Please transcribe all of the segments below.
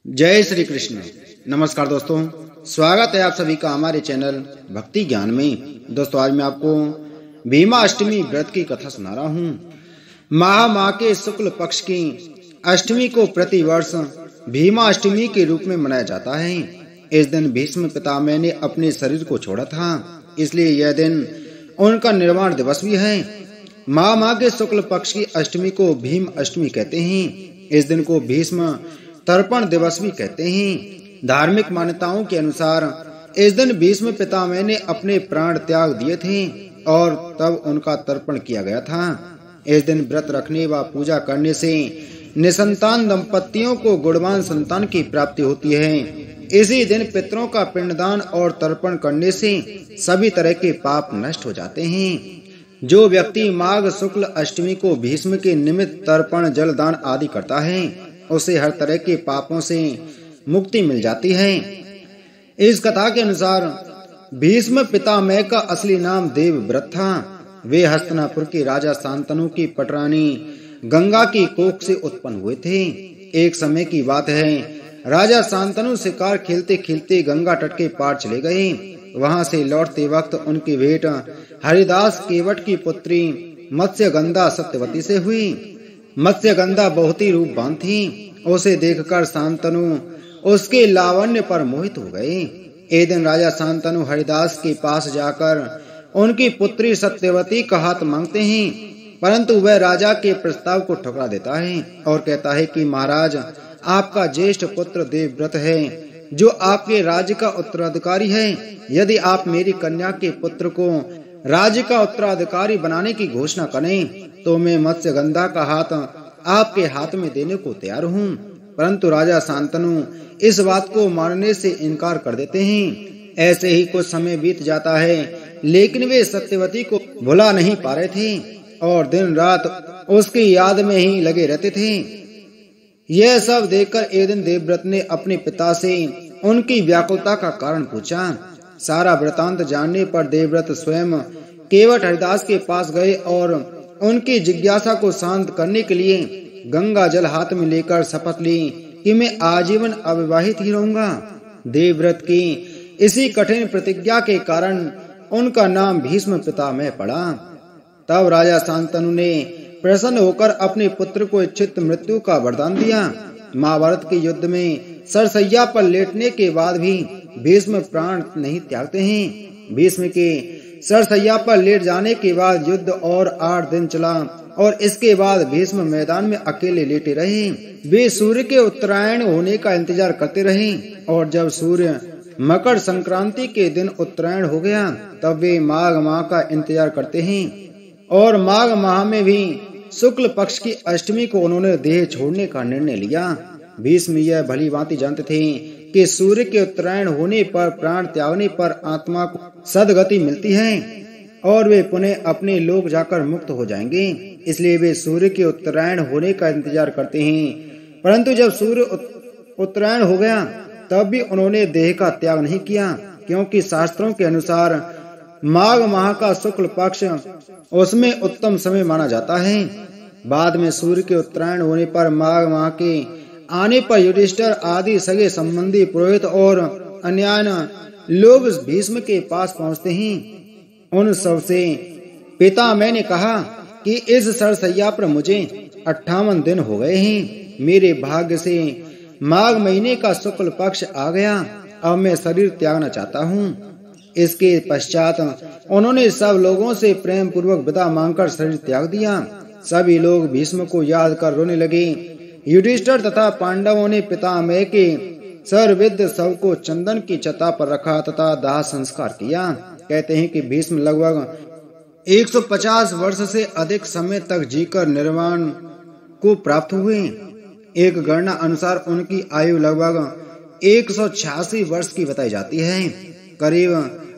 जय श्री कृष्ण। नमस्कार दोस्तों, स्वागत है आप सभी का हमारे चैनल भक्ति ज्ञान में। दोस्तों, आज मैं आपको भीमा अष्टमी व्रत की कथा सुना रहा हूँ। माह के शुक्ल पक्ष की अष्टमी को प्रतिवर्ष भीमा अष्टमी के रूप में मनाया जाता है। इस दिन भीष्म पितामह ने अपने शरीर को छोड़ा था, इसलिए यह दिन उनका निर्वाण दिवस भी है। माह के शुक्ल पक्ष की अष्टमी को भीम अष्टमी कहते हैं। इस दिन को भीष्म तर्पण दिवस भी कहते हैं। धार्मिक मान्यताओं के अनुसार इस दिन भीष्म पितामह ने अपने प्राण त्याग दिए थे और तब उनका तर्पण किया गया था। इस दिन व्रत रखने व पूजा करने से निसंतान दंपतियों को गुणवान संतान की प्राप्ति होती है। इसी दिन पितरों का पिंडदान और तर्पण करने से सभी तरह के पाप नष्ट हो जाते हैं। जो व्यक्ति माघ शुक्ल अष्टमी को भीष्म के निमित्त तर्पण जलदान आदि करता है, उसे हर तरह के पापों से मुक्ति मिल जाती है। इस कथा के अनुसार भीष्म पितामह का असली नाम देवव्रत था। वे हस्तिनापुर के राजा शांतनु की पटरानी गंगा की कोख से उत्पन्न हुए थे। एक समय की बात है, राजा शांतनु शिकार खेलते खेलते गंगा तट के पार चले गए। वहां से लौटते वक्त उनकी भेंट हरिदास केवट की पुत्री मत्स्यगंधा सत्यवती से हुई। मत्स्यगंधा बहुत ही रूपवान थी। उसे देखकर शांतनु उसके लावण्य पर मोहित हो गए। एक दिन राजा शांतनु हरिदास के पास जाकर उनकी पुत्री सत्यवती का हाथ मांगते हैं, परंतु वह राजा के प्रस्ताव को ठुकरा देता है और कहता है कि महाराज, आपका ज्येष्ठ पुत्र देवव्रत है जो आपके राज्य का उत्तराधिकारी है। यदि आप मेरी कन्या के पुत्र को राज्य का उत्तराधिकारी बनाने की घोषणा करें तो मैं मत्स्यगंधा का हाथ आपके हाथ में देने को तैयार हूँ। परंतु राजा शांतनु इस बात को मानने से इनकार कर देते हैं। ऐसे ही कुछ समय बीत जाता है, लेकिन वे सत्यवती को भुला नहीं पा रहे थे और दिन रात उसकी याद में ही लगे रहते थे। यह सब देखकर एक दिन देवव्रत ने अपने पिता से उनकी व्याकुलता का कारण पूछा। सारा वृतांत जानने पर देवव्रत स्वयं केवट हरिदास के पास गए और उनकी जिज्ञासा को शांत करने के लिए गंगा जल हाथ में लेकर शपथ ली कि मैं आजीवन अविवाहित ही रहूंगा। देवव्रत की इसी कठिन प्रतिज्ञा के कारण उनका नाम भीष्म पितामह पड़ा। तब राजा शांतनु ने प्रसन्न होकर अपने पुत्र को इच्छित मृत्यु का वरदान दिया। महाभारत के युद्ध में सरसैया पर लेटने के बाद भी भीष्म प्राण नहीं त्यागते हैं। भीष्म के सरसैया पर लेट जाने के बाद युद्ध और 8 दिन चला और इसके बाद भीष्म मैदान में अकेले लेटे रहे। वे सूर्य के उत्तरायण होने का इंतजार करते रहे और जब सूर्य मकर संक्रांति के दिन उत्तरायण हो गया तब वे माघ माह का इंतजार करते हैं। और माघ माह में भी शुक्ल पक्ष की अष्टमी को उन्होंने देह छोड़ने का निर्णय लिया। भीष्म यह भली भांति जानते थे कि सूर्य के उत्तरायण होने पर प्राण त्यागने पर आत्मा को सदगति मिलती है और वे पुनः अपने लोक जाकर मुक्त हो जाएंगे। इसलिए वे सूर्य के उत्तरायण होने का इंतजार करते हैं। परंतु जब सूर्य उत्तरायण हो गया तब भी उन्होंने देह का त्याग नहीं किया, क्योंकि शास्त्रों के अनुसार माघ माह का शुक्ल पक्ष उसमें उत्तम समय माना जाता है। बाद में सूर्य के उत्तरायण होने पर माघ माह के आने पर युधिष्ठिर आदि सगे संबंधी पुरोहित और अन्य लोग भीष्म के पास पहुंचते हैं। उन सबसे पितामह ने कहा कि इस सरसैया पर मुझे 58 दिन हो गए हैं। मेरे भाग्य से माघ महीने का शुक्ल पक्ष आ गया। अब मैं शरीर त्यागना चाहता हूँ। इसके पश्चात उन्होंने सब लोगों से प्रेम पूर्वक विदा मांगकर शरीर त्याग दिया। सभी लोग भीष्म को याद कर रोने लगे। युधिष्ठिर तथा पांडवों ने पितामह के सर्वविद शव को चंदन की छता पर रखा तथा दाह संस्कार किया। कहते हैं कि भीष्म लगभग 150 वर्ष से अधिक समय तक जीकर निर्वाण को प्राप्त हुए। एक गणना अनुसार उनकी आयु लगभग 186 वर्ष की बताई जाती है। करीब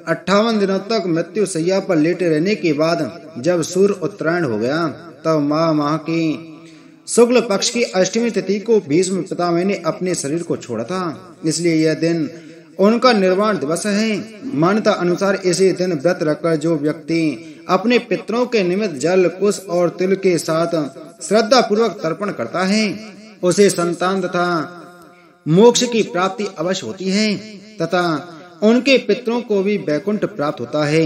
58 दिनों तक मृत्यु शैया पर लेटे रहने के बाद जब सूर्य उत्तरायण हो गया तब माह की शुक्ल पक्ष की अष्टमी तिथि को भीष्म पितामह ने अपने शरीर को छोड़ा था। इसलिए यह दिन उनका निर्वाण दिवस है। मान्यता अनुसार इसी दिन व्रत रखकर जो व्यक्ति अपने पितरों के निमित्त जल, कुश और तिल के साथ श्रद्धा पूर्वक तर्पण करता है, उसे संतान तथा मोक्ष की प्राप्ति अवश्य होती है तथा उनके पितरों को भी वैकुंठ प्राप्त होता है।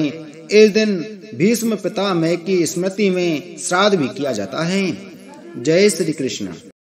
इस दिन भीष्म पितामह की स्मृति में श्राद्ध भी किया जाता है। जय श्री कृष्ण।